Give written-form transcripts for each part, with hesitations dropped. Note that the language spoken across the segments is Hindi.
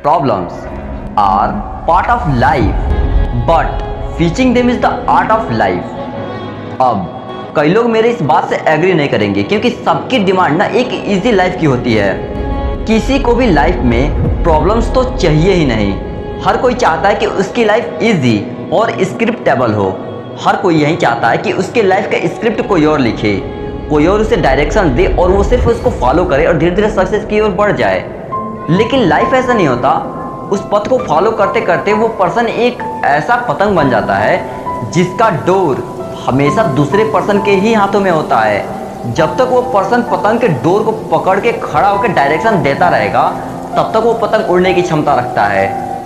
Problems are part of life, but facing them is the art of life. अब कई लोग मेरे इस बात से एग्री नहीं करेंगे क्योंकि सबकी डिमांड ना एक इजी लाइफ की होती है। किसी को भी लाइफ में प्रॉब्लम्स तो चाहिए ही नहीं। हर कोई चाहता है कि उसकी लाइफ इजी और स्क्रिप्टेबल हो। हर कोई यही चाहता है कि उसके लाइफ का स्क्रिप्ट कोई और लिखे, कोई और उसे डायरेक्शन दे और वो सिर्फ उसको फॉलो करे और धीरे धीरे सक्सेस की ओर बढ़ जाए। लेकिन लाइफ ऐसा नहीं होता। उस पथ को फॉलो करते करते वो पर्सन एक ऐसा पतंग बन जाता है जिसका डोर हमेशा दूसरे पर्सन के ही हाथों में होता है। जब तक वो पर्सन पतंग के डोर को पकड़ के खड़ा होकर डायरेक्शन देता रहेगा तब तक वो पतंग उड़ने की क्षमता रखता है।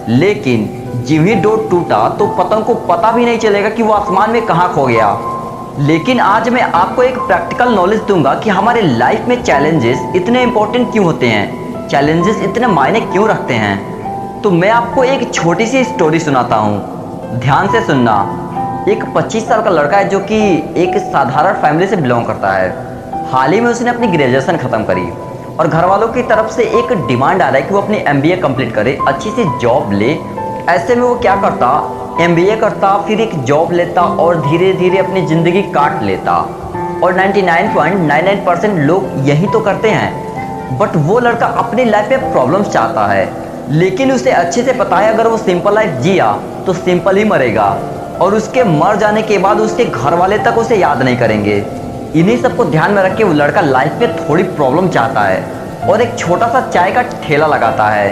लेकिन जिम ही डोर टूटा तो पतंग को पता भी नहीं चलेगा कि वो आसमान में कहाँ खो गया। लेकिन आज मैं आपको एक प्रैक्टिकल नॉलेज दूंगा कि हमारे लाइफ में चैलेंजेस इतने इंपॉर्टेंट क्यों होते हैं, चैलेंजेस इतने मायने क्यों रखते हैं। तो मैं आपको एक छोटी सी स्टोरी सुनाता हूँ, ध्यान से सुनना। एक 25 साल का लड़का है जो कि एक साधारण फैमिली से बिलोंग करता है। हाल ही में उसने अपनी ग्रेजुएशन ख़त्म करी और घर वालों की तरफ से एक डिमांड आ रहा है कि वो अपनी MBA कंप्लीट करे, अच्छी सी जॉब ले। ऐसे में वो क्या करता, MBA करता, फिर एक जॉब लेता और धीरे धीरे अपनी ज़िंदगी काट लेता। और 99.99% लोग यही तो करते हैं। बट वो लड़का अपनी लाइफ में प्रॉब्लम्स चाहता है, लेकिन उसे अच्छे से पता है अगर वो सिंपल लाइफ जिया तो सिंपल ही मरेगा और उसके मर जाने के बाद उसके घर वाले तक उसे याद नहीं करेंगे। इन्हीं सबको ध्यान में रख के वो लड़का लाइफ में थोड़ी प्रॉब्लम चाहता है और एक छोटा सा चाय का ठेला लगाता है।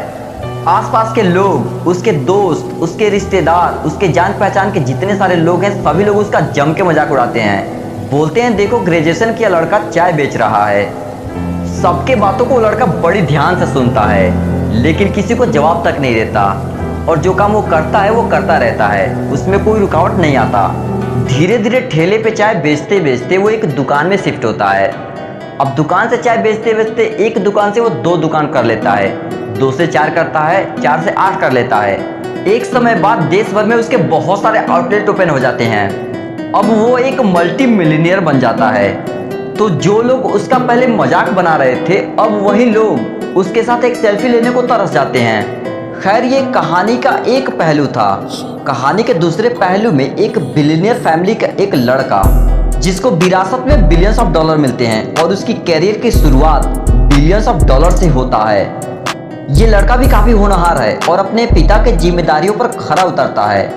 आसपास के लोग, उसके दोस्त, उसके रिश्तेदार, उसके जान पहचान के जितने सारे लोग हैं सभी लोग उसका जम के मजाक उड़ाते हैं। बोलते हैं देखो ग्रेजुएशन किया लड़का चाय बेच रहा है। सबके बातों को लड़का बड़ी ध्यान से सुनता है लेकिन किसी को जवाब तक नहीं देता और जो काम वो करता है वो करता रहता है, उसमें कोई रुकावट नहीं आता। धीरे धीरे ठेले पे चाय बेचते बेचते वो एक दुकान में शिफ्ट होता है। अब दुकान से चाय बेचते बेचते एक दुकान से वो 2 दुकान कर लेता है, 2 से 4 करता है, 4 से 8 कर लेता है। एक समय बाद देश भर में उसके बहुत सारे आउटलेट ओपन हो जाते हैं। अब वो एक मल्टी मिलियनियर बन जाता है। तो जो लोग उसका पहले मजाक बना रहे थे अब वही लोग उसके साथ एक सेल्फी लेने को तरस जाते हैं। खैर ये कहानी का एक पहलू था। कहानी के दूसरे पहलू में एक बिलियनियर फैमिली का एक लड़का जिसको विरासत में बिलियंस ऑफ डॉलर मिलते हैं और उसकी कैरियर की शुरुआत बिलियंस ऑफ डॉलर से होता है। ये लड़का भी काफी होनहार है और अपने पिता के जिम्मेदारियों पर खरा उतरता है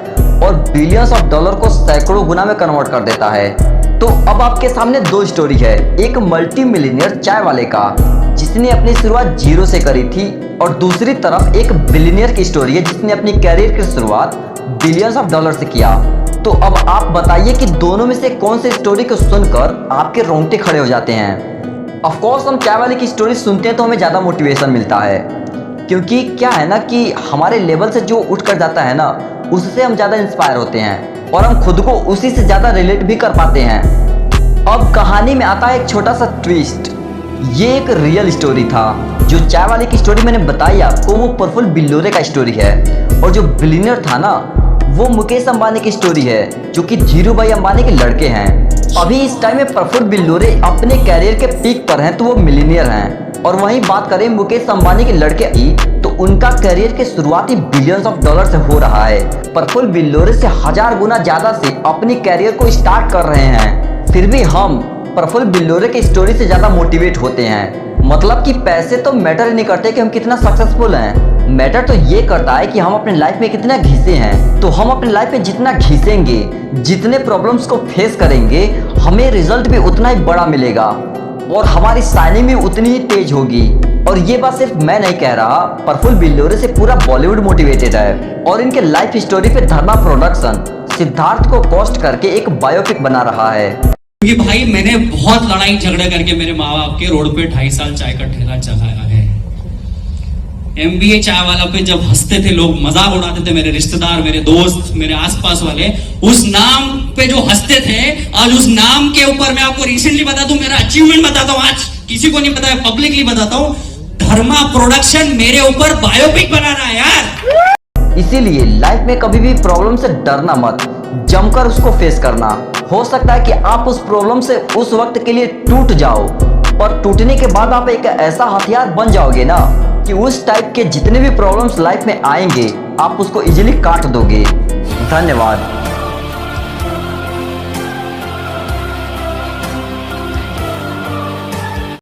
और बिलियंस ऑफ डॉलर को सैकड़ों गुना में कन्वर्ट कर देता है। तो अब आपके सामने 2 स्टोरी है, एक मल्टी मिलियनियर चाय वाले का जिसने अपनी शुरुआत 0 से करी थी और दूसरी तरफ एक बिलियनियर की स्टोरी है जिसने अपनी कैरियर की शुरुआत बिलियंस ऑफ डॉलर से किया। तो अब आप बताइए कि दोनों में से कौन सी स्टोरी को सुनकर आपके रोंगटे खड़े हो जाते हैं। ऑफ कोर्स हम चाय वाले की स्टोरी सुनते हैं तो हमें ज़्यादा मोटिवेशन मिलता है क्योंकि क्या है ना कि हमारे लेवल से जो उठ कर जाता है ना उससे हम ज़्यादा इंस्पायर होते हैं और हम खुद को उसी से ज़्यादा रिलेट भी कर पाते हैं। अब कहानी में आता है एक छोटा सा ट्विस्ट। ये एक रियल स्टोरी था। जो चाय वाले की स्टोरी मैंने बताई आपको वो प्रफुल्ल बिल्लोरे का स्टोरी है और जो बिलियनियर था ना वो मुकेश अंबानी की स्टोरी है जो कि धीरूभाई अंबानी के लड़के हैं। अभी इस टाइम में प्रफुल्ल बिल्लोरे अपने कैरियर के पीक पर हैं तो वो मिलियनियर हैं और वहीं बात करें मुकेश अंबानी के लड़के की तो उनका कैरियर के शुरुआती बिलियंस ऑफ डॉलर से हो रहा है। प्रफुल्ल बिल्लोरे से 1000 गुना ज्यादा से अपनी कैरियर को स्टार्ट कर रहे हैं। फिर भी हम प्रफुल्ल बिल्लोरे की स्टोरी से ज्यादा मोटिवेट होते हैं। मतलब कि पैसे तो मैटर ही नहीं करते कि हम कितना सक्सेसफुल हैं, मैटर तो ये करता है कि हम अपने लाइफ में कितना घिसे हैं। तो हम अपने लाइफ में जितना घिसेंगे, जितने प्रॉब्लम्स को फेस करेंगे, हमें रिजल्ट भी उतना ही बड़ा मिलेगा और हमारी शाइनिंग भी उतनी ही तेज होगी। और ये बात सिर्फ मैं नहीं कह रहा, प्रफुल्ल बिल्लोरे से पूरा बॉलीवुड मोटिवेटेड है और इनके लाइफ स्टोरी पे धर्मा प्रोडक्शन सिद्धार्थ को कॉस्ट करके एक बायोपिक बना रहा है। क्योंकि भाई मैंने बहुत लड़ाई झगड़े करके मेरे माँ बाप के रोड पे 2.5 साल चाय का ठेला चलाया है। MBA चाय वाला पे जब हंसते थे लोग, मजाक उड़ाते थे मेरे रिश्तेदार, मेरे दोस्त, मेरे आसपास वाले, उस नाम पे जो हंसते थे, आज उस नाम के ऊपर मैं आपको रिसेंटली बता दूं, मेरा अचीवमेंट बताता हूं, आज किसी को नहीं पता है, पब्लिकली बताता हूं, धर्मा प्रोडक्शन मेरे ऊपर बायोपिक बना रहा है यार। इसीलिए लाइफ में कभी भी प्रॉब्लम से डरना मत, जमकर उसको फेस करना। हो सकता है कि आप उस प्रॉब्लम से उस वक्त के लिए टूट जाओ पर टूटने के बाद आप एक ऐसा हथियार बन जाओगे ना कि उस टाइप के जितने भी प्रॉब्लम्स लाइफ में आएंगे आप उसको इजीली काट दोगे। धन्यवाद।